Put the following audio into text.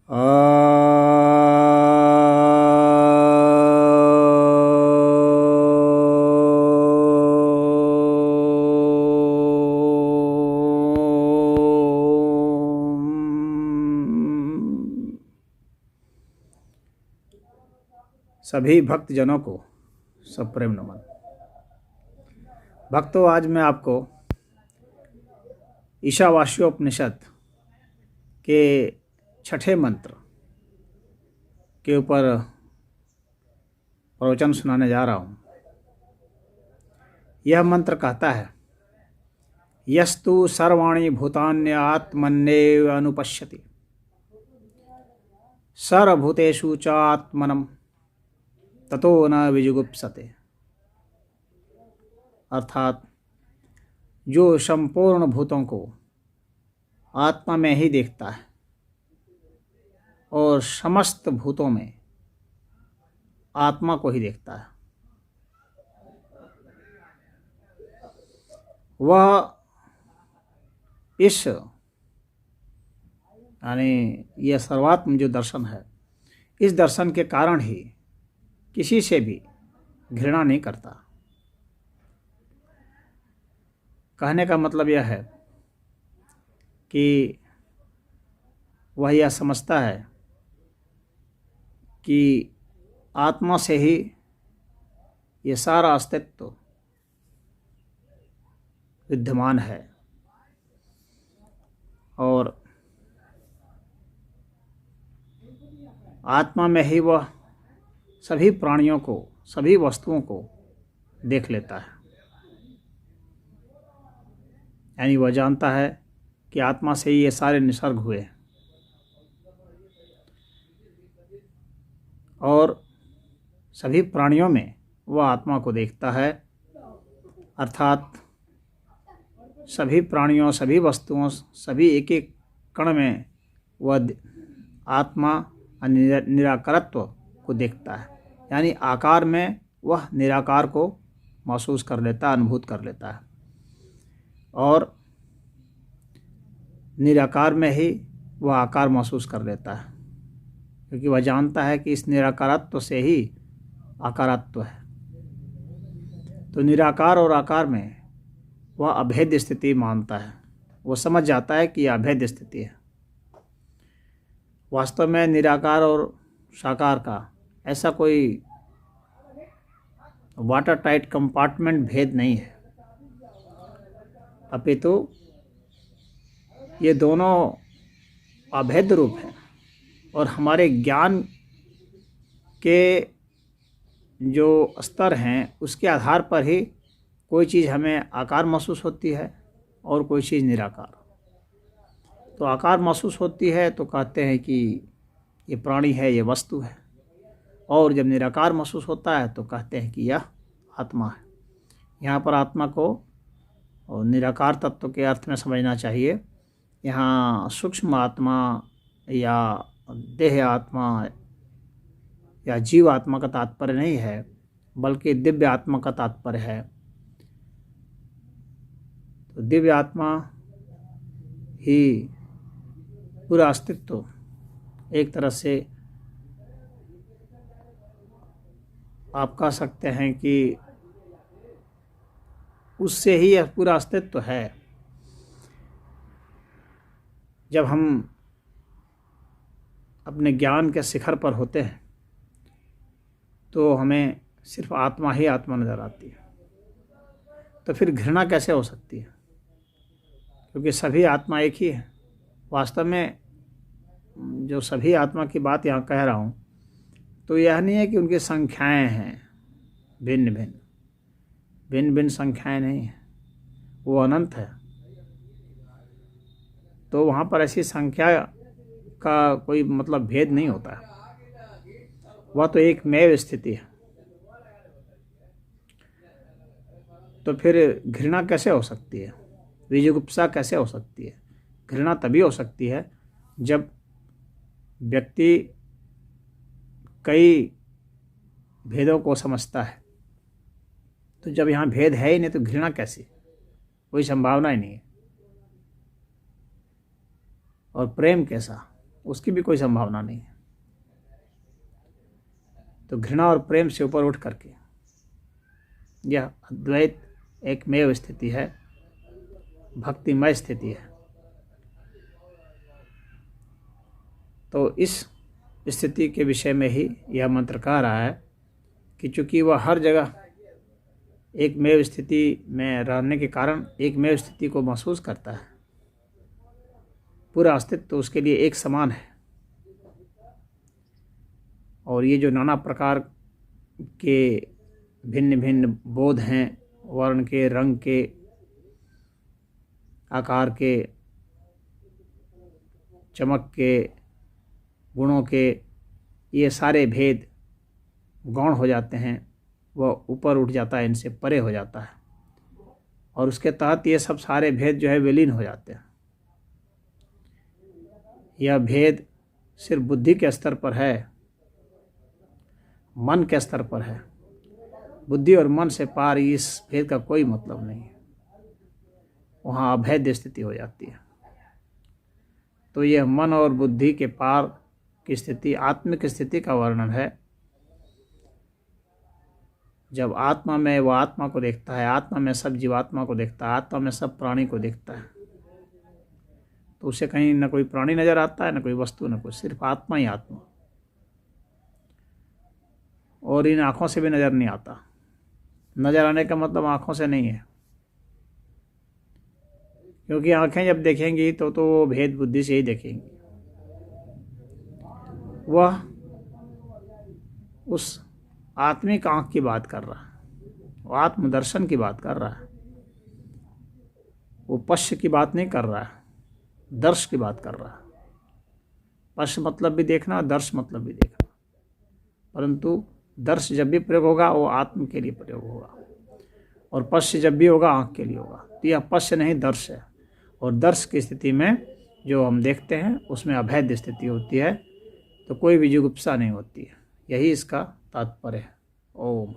सभी भक्तजनों को सप्रेम नमन। भक्तों, आज मैं आपको ईशावास्योपनिषद के छठे मंत्र के ऊपर प्रवचन सुनाने जा रहा हूँ। यह मंत्र कहता है, यस्तु सर्वाणि भूतान्य आत्मन्येव अनुपश्यति सर्वभूतेषु च आत्मनं ततो न विजुगुप्सते। अर्थात जो संपूर्ण भूतों को आत्मा में ही देखता है और समस्त भूतों में आत्मा को ही देखता है, वह इस यानी यह सर्वात्म जो दर्शन है, इस दर्शन के कारण ही किसी से भी घृणा नहीं करता। कहने का मतलब यह है कि वह यह समझता है कि आत्मा से ही ये सारा अस्तित्व विद्यमान है और आत्मा में ही वह सभी प्राणियों को, सभी वस्तुओं को देख लेता है। यानी वह जानता है कि आत्मा से ही ये सारे निसर्ग हुए और सभी प्राणियों में वह आत्मा को देखता है। अर्थात सभी प्राणियों, सभी वस्तुओं, सभी एक एक कण में वह आत्मा निराकारत्व को देखता है। यानी आकार में वह निराकार को महसूस कर लेता है, अनुभूत कर लेता है और निराकार में ही वह आकार महसूस कर लेता है, क्योंकि वह जानता है कि इस निराकारत्व से ही आकारत्व है। तो निराकार और आकार में वह अभेद स्थिति मानता है। वो समझ जाता है कि यह अभेद स्थिति है। वास्तव में निराकार और साकार का ऐसा कोई वाटर टाइट कंपार्टमेंट भेद नहीं है, अपितु ये दोनों अभेद रूप हैं और हमारे ज्ञान के जो स्तर हैं उसके आधार पर ही कोई चीज़ हमें आकार महसूस होती है और कोई चीज़ निराकार। तो आकार महसूस होती है तो कहते हैं कि ये प्राणी है, ये वस्तु है, और जब निराकार महसूस होता है तो कहते हैं कि यह आत्मा है। यहाँ पर आत्मा को और निराकार तत्व के अर्थ में समझना चाहिए। यहाँ सूक्ष्म आत्मा या देह आत्मा या जीव आत्मा का तात्पर्य नहीं है, बल्कि दिव्य आत्मा का तात्पर्य है। तो दिव्य आत्मा ही पूरा अस्तित्व एक तरह से आप कह सकते हैं कि उससे ही यह पूरा अस्तित्व है। जब हम अपने ज्ञान के शिखर पर होते हैं तो हमें सिर्फ आत्मा ही आत्मा नज़र आती है। तो फिर घृणा कैसे हो सकती है, क्योंकि सभी आत्मा एक ही है। वास्तव में जो सभी आत्मा की बात यहाँ कह रहा हूँ तो यह नहीं है कि उनकी संख्याएं हैं भिन्न भिन्न, भिन्न भिन्न संख्याएं नहीं हैं, वो अनंत है। तो वहाँ पर ऐसी संख्या का कोई मतलब भेद नहीं होता है, वह तो एक मेव स्थिति है। तो फिर घृणा कैसे हो सकती है, विजुगुप्सा कैसे हो सकती है? घृणा तभी हो सकती है जब व्यक्ति कई भेदों को समझता है। तो जब यहाँ भेद है ही नहीं तो घृणा कैसी? कोई संभावना ही नहीं है। और प्रेम कैसा? उसकी भी कोई संभावना नहीं है। तो घृणा और प्रेम से ऊपर उठ करके यह अद्वैत एकमेव स्थिति है, भक्तिमय स्थिति है। तो इस स्थिति के विषय में ही यह मंत्र कह रहा है कि चूँकि वह हर जगह एकमेव स्थिति में रहने के कारण एकमेव स्थिति को महसूस करता है, पूरा अस्तित्व तो उसके लिए एक समान है। और ये जो नाना प्रकार के भिन्न भिन्न बोध हैं, वर्ण के, रंग के, आकार के, चमक के, गुणों के, ये सारे भेद गौण हो जाते हैं, वह ऊपर उठ जाता है, इनसे परे हो जाता है। और उसके तहत ये सब सारे भेद जो है विलीन हो जाते हैं। यह भेद सिर्फ बुद्धि के स्तर पर है, मन के स्तर पर है। बुद्धि और मन से पार इस भेद का कोई मतलब नहीं है, वहाँ अभेद्य स्थिति हो जाती है। तो यह मन और बुद्धि के पार की स्थिति आत्मिक स्थिति का वर्णन है। जब आत्मा में वह आत्मा को देखता है, आत्मा में सब जीवात्मा को देखता है, आत्मा में सब प्राणी को देखता है, तो उसे कहीं न कोई प्राणी नजर आता है, न कोई वस्तु, न कुछ, सिर्फ आत्मा ही आत्मा। और इन आँखों से भी नज़र नहीं आता। नज़र आने का मतलब आँखों से नहीं है, क्योंकि आँखें जब देखेंगी तो वो भेद बुद्धि से ही देखेंगी। वह उस आत्मिक आँख की बात कर रहा है, वो आत्मदर्शन की बात कर रहा है, वो पश्य की बात नहीं कर रहा है, दर्श की बात कर रहा है। पश्य मतलब भी देखना, दर्श मतलब भी देखना। परंतु दर्श जब भी प्रयोग होगा वो आत्म के लिए प्रयोग होगा, और पश्य जब भी होगा आँख के लिए होगा। तो यह पश्य नहीं दर्श है। और दर्श की स्थिति में जो हम देखते हैं उसमें अभेद्य स्थिति होती है, तो कोई भी जुगुप्सा नहीं होती है। यही इसका तात्पर्य है। ओम।